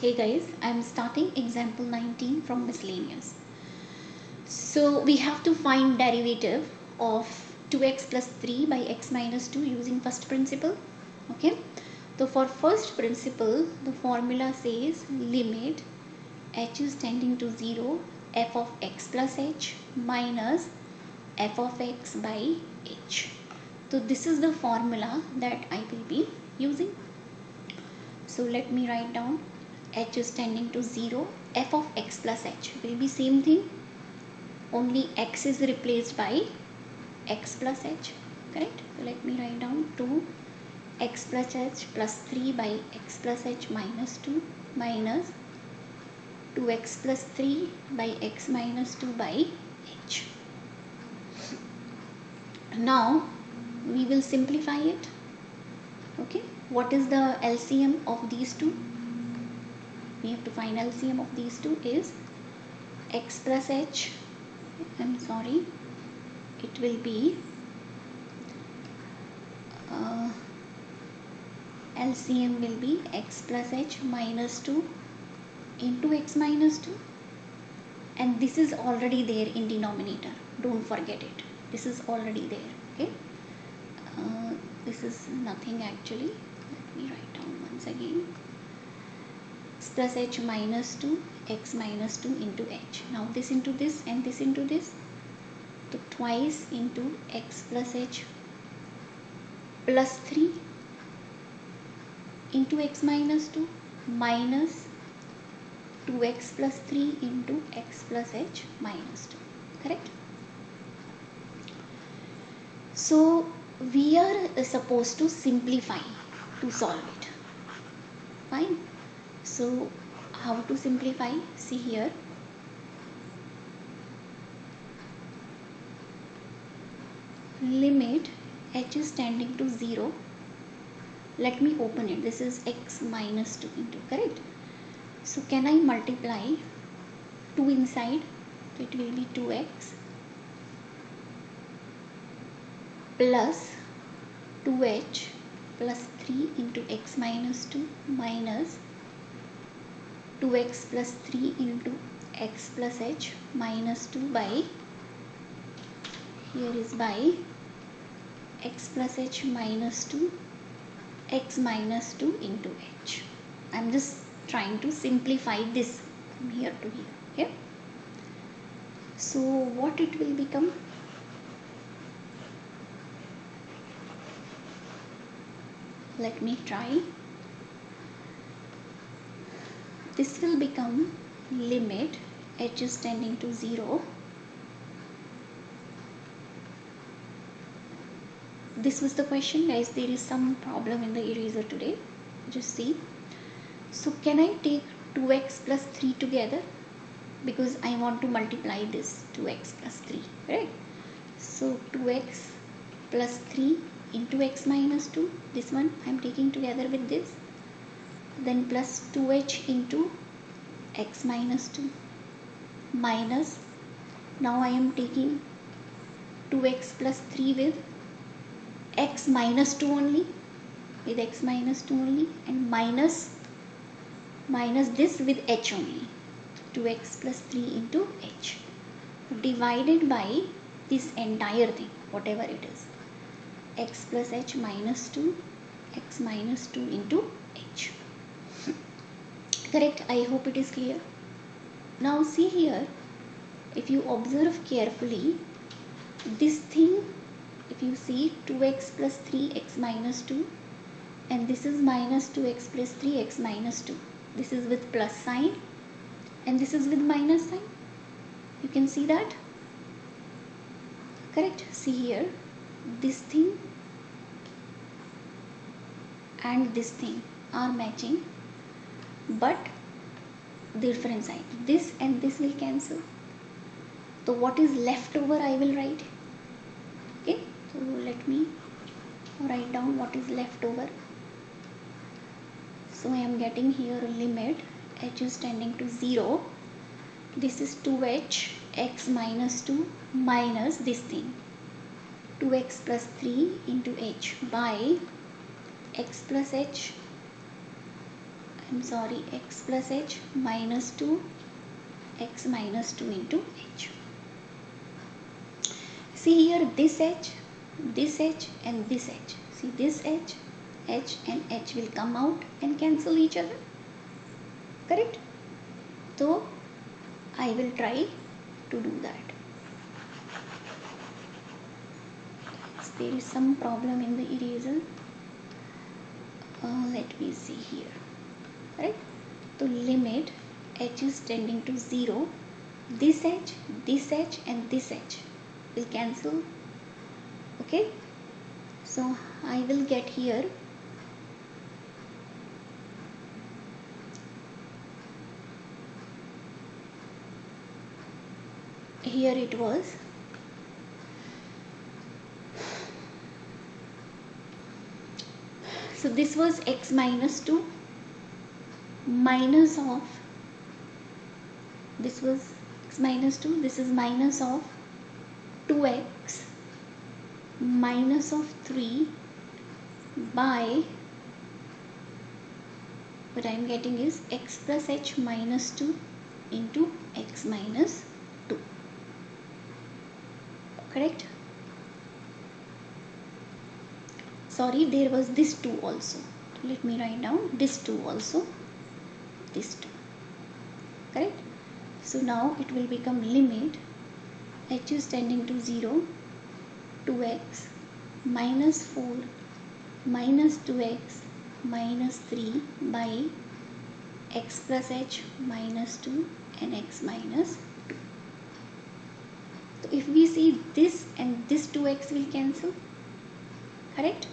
Hey guys, I am starting example 19 from miscellaneous. So we have to find derivative of 2x plus 3 by x minus 2 using first principle. Okay. So for first principle, the formula says limit h is tending to 0 f of x plus h minus f of x by h. So this is the formula that I will be using. So let me write down h is tending to 0, f of x plus h will be same thing, only x is replaced by x plus h, correct? So let me write down 2x plus h plus 3 by x plus h minus 2 minus 2x plus 3 by x minus 2 by h. Now we will simplify it. Okay, what is the LCM of these two? We have to find LCM of these two is x plus h, it will be LCM will be x plus h minus 2 into x minus 2, and this is already there in denominator, don't forget it, this is already there. Okay, this is nothing actually, let me write down once again, x plus h minus 2 x minus 2 into h. Now this into this and this into this, so twice into x plus h plus 3 into x minus 2 minus 2x plus 3 into x plus h minus 2, correct? So we are supposed to simplify to solve it. Fine. So how to simplify? See here, limit h is tending to 0. Let me open it. This is x minus 2 into, correct? So can I multiply 2 inside? So it will be 2x plus 2h plus 3 into x minus 2 minus 2x plus 3 into x plus h minus 2 by, here is by x plus h minus 2 x minus 2 into h. I am just trying to simplify this from here to here. Okay. So what it will become? Let me try. This will become limit h is tending to 0. This was the question, guys. There is some problem in the eraser today. Just see. So can I take 2x plus 3 together? Because I want to multiply this 2x plus 3, right? So 2x plus 3 into x minus 2. This one I am taking together with this. Then plus 2h into x minus 2 minus, now I am taking 2x plus 3 with x minus 2 only, with x minus 2 only, and minus this with h only, 2x plus 3 into h, divided by this entire thing, whatever it is, x plus h minus 2, x minus 2 into h. Correct? I hope it is clear. Now see here, if you observe carefully, this thing, if you see 2x plus 3x minus 2, and this is minus 2x plus 3x minus 2. This is with plus sign and this is with minus sign. You can see that? Correct? See here, this thing and this thing are matching, but different sign. This and this will cancel. So what is left over I will write. Okay, so let me write down what is left over. So I am getting here limit h is tending to 0. This is 2h x minus 2 minus this thing 2x plus 3 into h by x plus h, x plus h minus 2 x minus 2 into h. See here, this h and this h. See, this h and h will come out and cancel each other. Correct? So I will try to do that. There is some problem in the eraser. Let me see here. Right? So limit h is tending to 0. This h and this h will cancel. Okay? So I will get here it was so this was x minus 2 minus of this was x minus 2, this is minus of 2x minus of 3 by what I am getting is x plus h minus 2 into x minus 2. Correct? Sorry, there was this 2 also. Let me write down this 2 also. This 2. Correct? So now it will become limit h is tending to 0, 2x minus 4 minus 2x minus 3 by x plus h minus 2 and x minus 2. So if we see this and this 2x will cancel. Correct?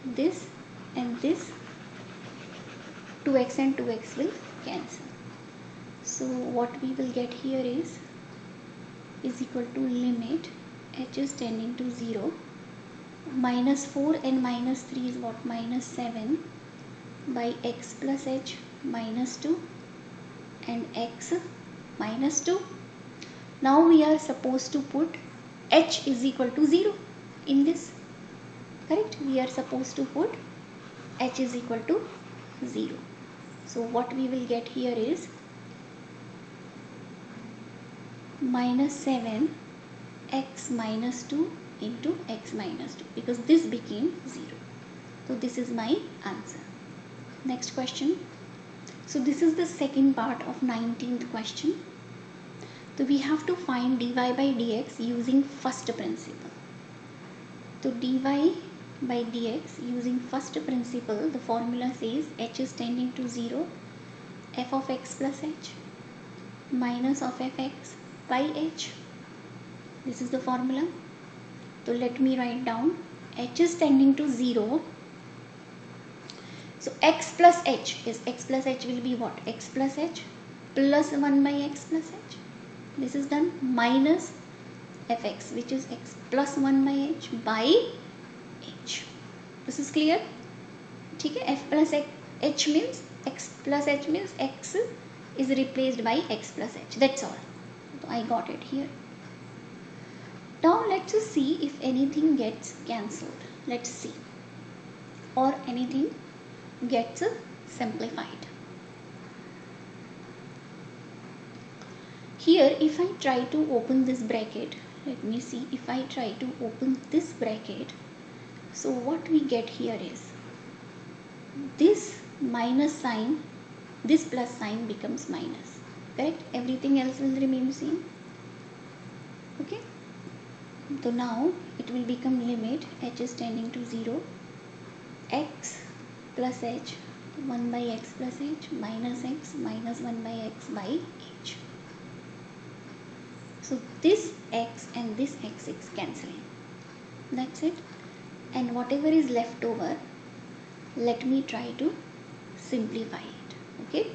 This and this 2x and 2x will cancel. So what we will get here is equal to limit h is tending to 0, minus 4 and minus 3 is what? Minus 7 by x plus h minus 2 and x minus 2. Now we are supposed to put h is equal to 0 in this. Correct? We are supposed to put h is equal to 0. So what we will get here is minus 7 x minus 2 into x minus 2 because this became 0. So this is my answer. Next question. So this is the second part of 19th question. So we have to find dy by dx using first principle. So dy by dx using first principle, the formula says h is tending to 0, f of x plus h minus of fx by h. This is the formula. So let me write down h is tending to 0. So x plus h will be what? X plus h plus 1 by x plus h. This is done minus fx which is x plus 1 by h by h. This is clear? Okay, f plus h means x plus h means x is replaced by x plus h. That's all. So I got it here. Now let's see if anything gets cancelled. Let's see. Or anything gets simplified. Here if I try to open this bracket, let me see if I try to open this bracket. So what we get here is this minus sign, this plus sign becomes minus. Correct? Everything else will remain same. Okay. So now it will become limit h is tending to 0, x plus h 1 by x plus h minus x minus 1 by x by h. So this x and this x is cancelling. That's it. And whatever is left over, let me try to simplify it. Okay.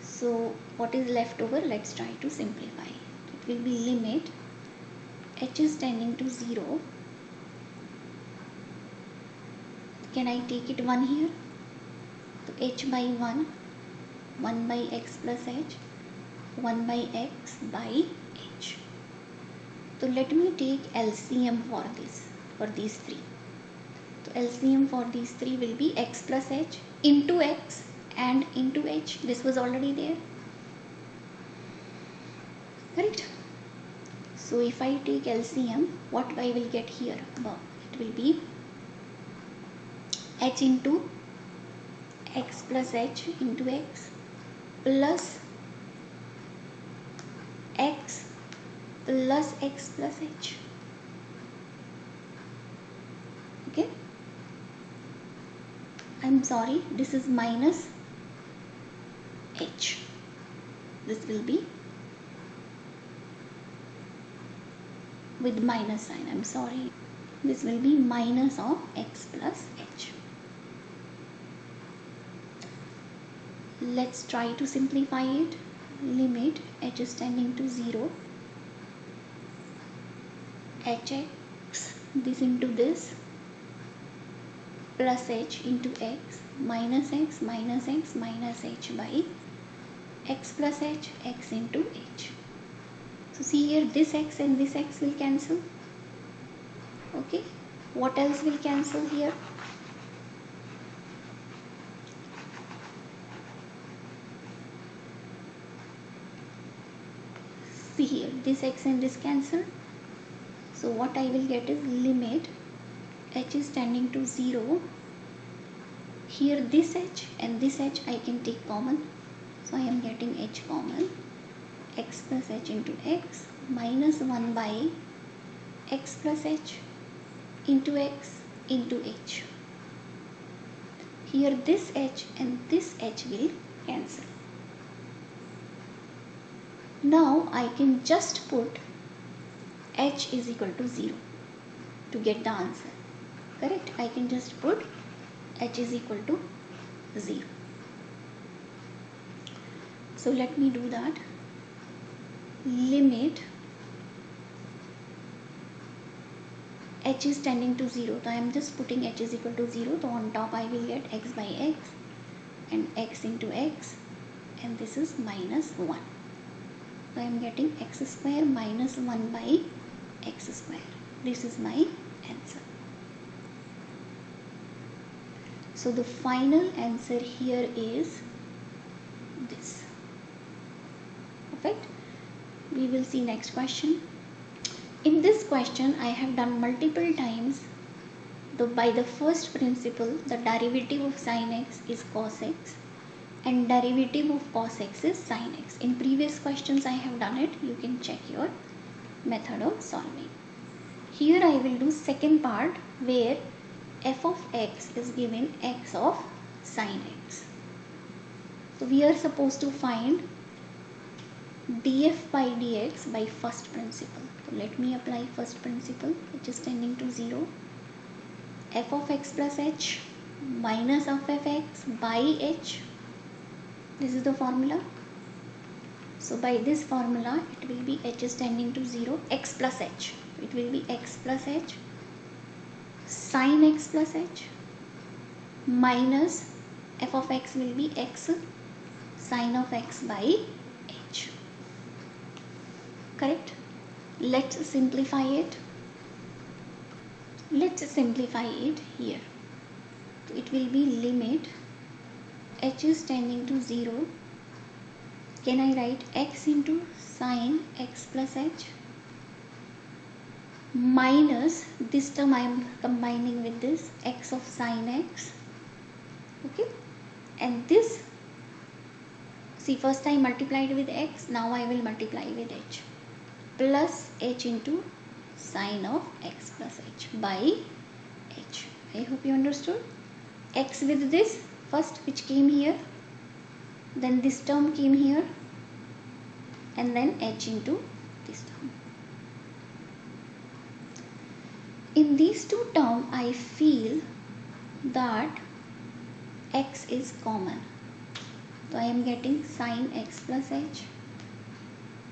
So what is left over? Let's try to simplify it. It will be limit h is tending to 0. Can I take it 1 here? So h by 1, 1 by x plus h, 1 by x by h. So let me take LCM for this, for these three. So LCM for these three will be x plus h into x and into h. This was already there, correct? So if I take LCM, what I will get here? Well, it will be h into x plus h into x plus x plus x plus h. Okay, I'm sorry, this is minus h. This will be with minus sign, I'm sorry. This will be minus of x plus h. Let's try to simplify it. Limit h is tending to 0, hx, this into this, plus h into x minus x minus x minus h by x plus h, x into h. So see here, this x and this x will cancel. Okay, what else will cancel here? See here, this x and this cancel. So what I will get is limit h is tending to 0. Here this h and this h I can take common. So I am getting h common. X plus h into x minus 1 by x plus h into x into h. Here this h and this h will cancel. Now I can just put h is equal to 0 to get the answer. Correct? I can just put h is equal to 0. So let me do that. Limit h is tending to 0. So I am just putting h is equal to 0. So on top I will get x by x and x into x, and this is minus 1. So I am getting x square minus 1 by x square. This is my answer. So the final answer here is this. Perfect. We will see next question. In this question I have done multiple times by the first principle, the derivative of sin x is cos x and derivative of cos x is sin x. In previous questions I have done it. You can check your method of solving. Here I will do second part where f of x is given x of sin x. So we are supposed to find df by dx by first principle. So let me apply first principle, which is tending to 0. F of x plus h minus of fx by h. This is the formula. So by this formula it will be h is tending to 0, x plus h. It will be x plus h sin x plus h minus f of x will be x sin of x by h. Correct? Let's simplify it. Let's simplify it here. So it will be limit h is tending to 0. Can I write x into sin x plus h minus, this term I am combining with this, x of sin x. Okay, and this, see, first I multiplied with x, now I will multiply with h, plus h into sin of x plus h by h. I hope you understood. X with this first, which came here, then this term came here, and then h into this term. In these two terms I feel that x is common. So I am getting sin x plus h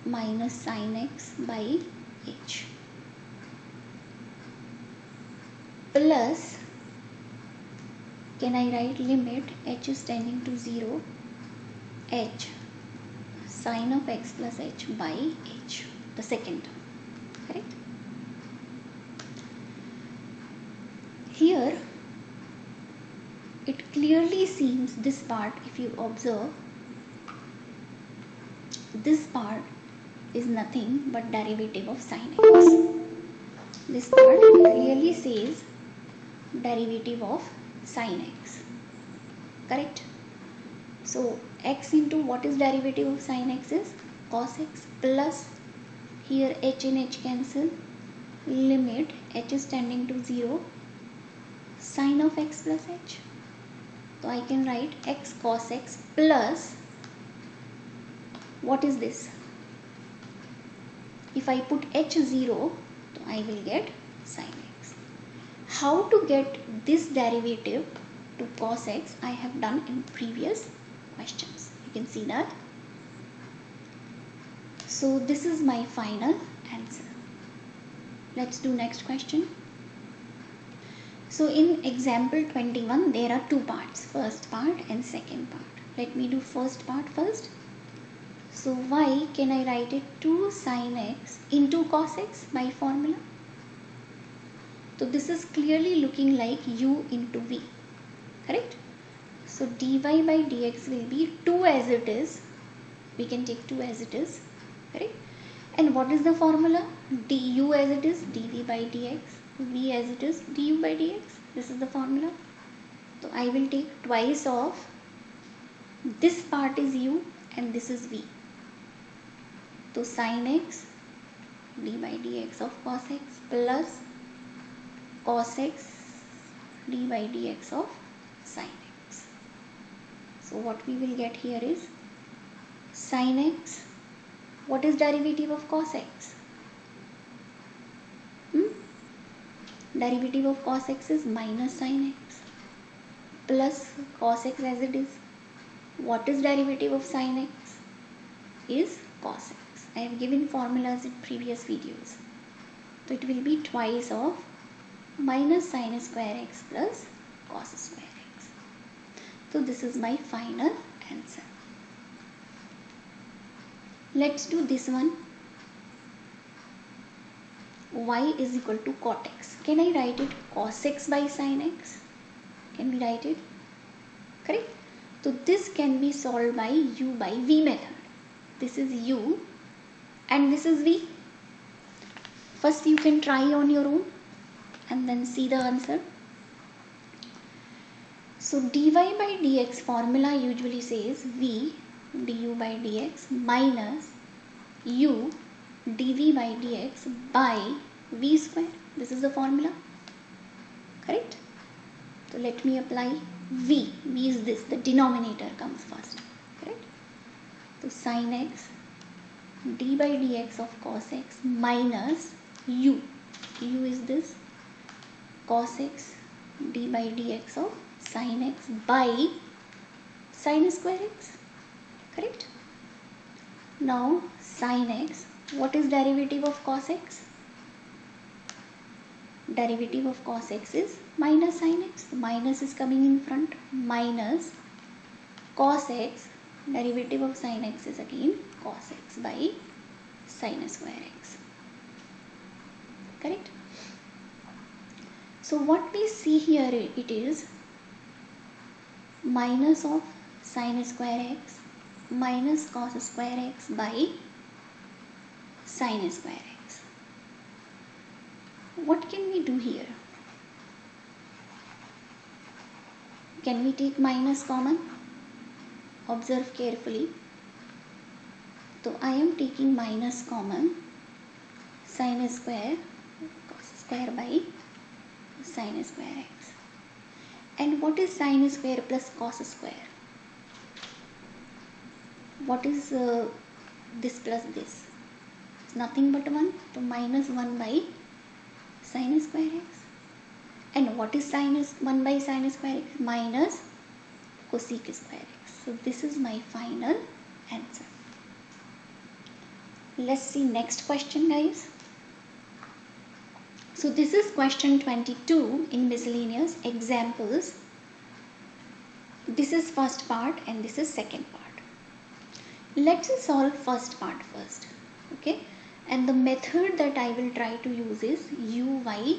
minus sin x by h plus, can I write limit h is tending to 0, h sin of x plus h by h, the second term. Correct? Here it clearly clearly seems this part, if you observe, this part is nothing but derivative of sin x. This part clearly says derivative of sin x. Correct? So x into what is derivative of sin x is cos x, plus here h and h cancel, limit h is tending to 0, sin of x plus h. So I can write x cos x plus, what is this? If I put h0, so I will get sin x. How to get this derivative to cos x I have done in previous questions. You can see that. So this is my final answer. Let's do next question. So in example 21 there are two parts, first part and second part. Let me do first part first. So why can I write it 2 sin x into cos x by formula? So this is clearly looking like u into v. Correct? So dy by dx will be 2 as it is. We can take 2 as it is. Correct? And what is the formula? Du as it is, dv by dx. V as it is, du by dx. This is the formula. So I will take twice of, this part is u and this is v. So sin x d by dx of cos x plus cos x d by dx of sin x. So what we will get here is sin x. What is derivative of cos x? Derivative of cos x is minus sin x plus cos x as it is. What is derivative of sin x? Is cos x. I have given formulas in previous videos. So it will be twice of minus sin square x plus cos square x. So this is my final answer. Let's do this one. Y is equal to cot x. Can I write it cos x by sin x? Can we write it? Correct? So this can be solved by u by v method. This is u and this is v. First you can try on your own and then see the answer. So dy by dx formula usually says v du by dx minus u dv by dx by v square. This is the formula. Correct? So let me apply v. V is this, the denominator comes first. Correct? So sin x d by dx of cos x minus u. U is this, cos x d by dx of sin x by sin square x. Correct? Now sin x, what is derivative of cos x? Derivative of cos x is minus sin x. The minus is coming in front. Minus cos x, derivative of sin x is again cos x by sin square x. Correct? So what we see here, it is minus of sin square x minus cos square x by sin square x. What can we do here? Can we take minus common? Observe carefully. So I am taking minus common, sin square cos square by sin square x. And what is sin square plus cos square? What is this plus this? It's nothing but 1. So minus 1 by sin square x. And what is 1 by sin square x? Minus cosec square x. So this is my final answer. Let's see next question, guys. So this is question 22 in miscellaneous examples. This is first part and this is second part. Let's solve first part first. Okay, and the method that I will try to use is u by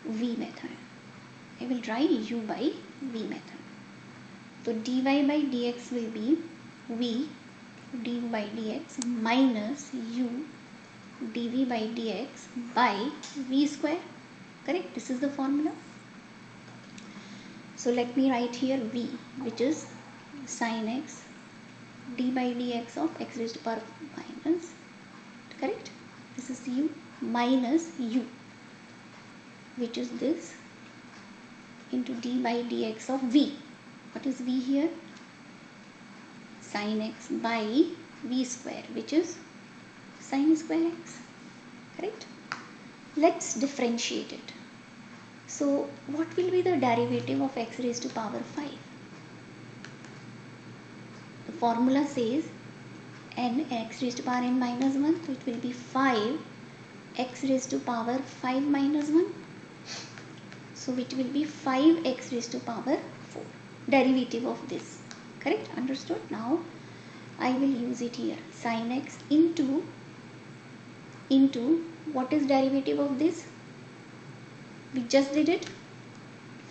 v method. I will try u by v method. So dy by dx will be v du by dx minus u dv by dx by v square. Correct? This is the formula. So let me write here v, which is sin x d by dx of x raised to power minus, correct? This is u minus u, which is this, into d by dx of v. What is v here? Sin x by v square, which is sin square x, correct? Let's differentiate it. So what will be the derivative of x raised to power 5? The formula says n x raised to power n minus 1, so it will be 5 x raised to power 5 minus 1. So it will be 5x raised to power 4. Derivative of this, correct? Understood? Now I will use it here. Sin x into what is derivative of this? We just did it.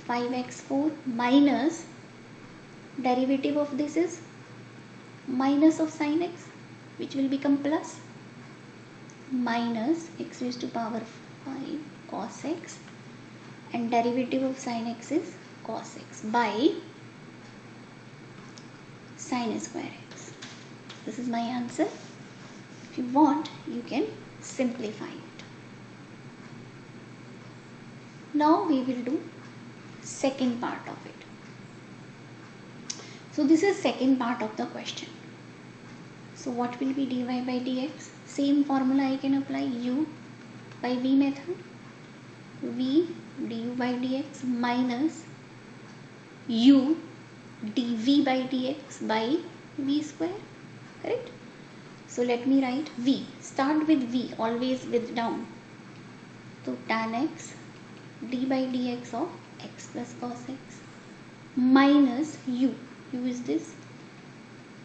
5x4 minus derivative of this is minus of sin x, which will become plus, minus x raised to power 5 cos x, and derivative of sin x is cos x by sin square x. This is my answer. If you want, you can simplify it. Now we will do second part of it. So this is second part of the question. So what will be dy by dx? Same formula I can apply, u by v method. V du by dx minus u dv by dx by v square, correct? So let me write v. Start with v, always with down. So tan x d by dx of x plus cos x minus u is this,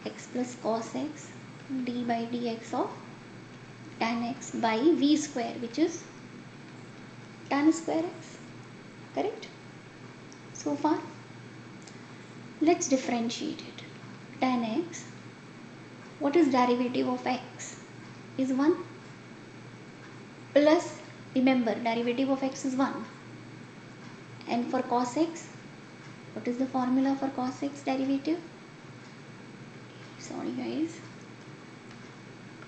x plus cos x d by dx of tan x by v square, which is tan square x, correct? So far, let's differentiate it. Tan x, what is derivative of x? Is 1 plus, remember, derivative of x is 1. And for cos x, what is the formula for cos x derivative? Sorry guys.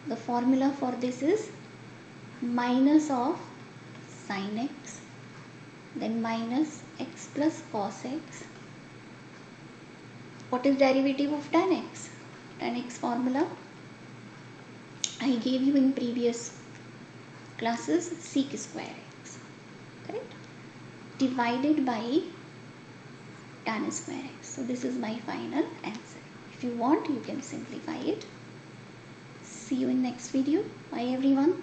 The formula for this is minus of sin x, then minus x plus cos x. What is derivative of tan x? Tan x formula I gave you in previous classes, sec square x, correct? Divided by tan square x. So this is my final answer. If you want, you can simplify it. See you in next video. Bye everyone.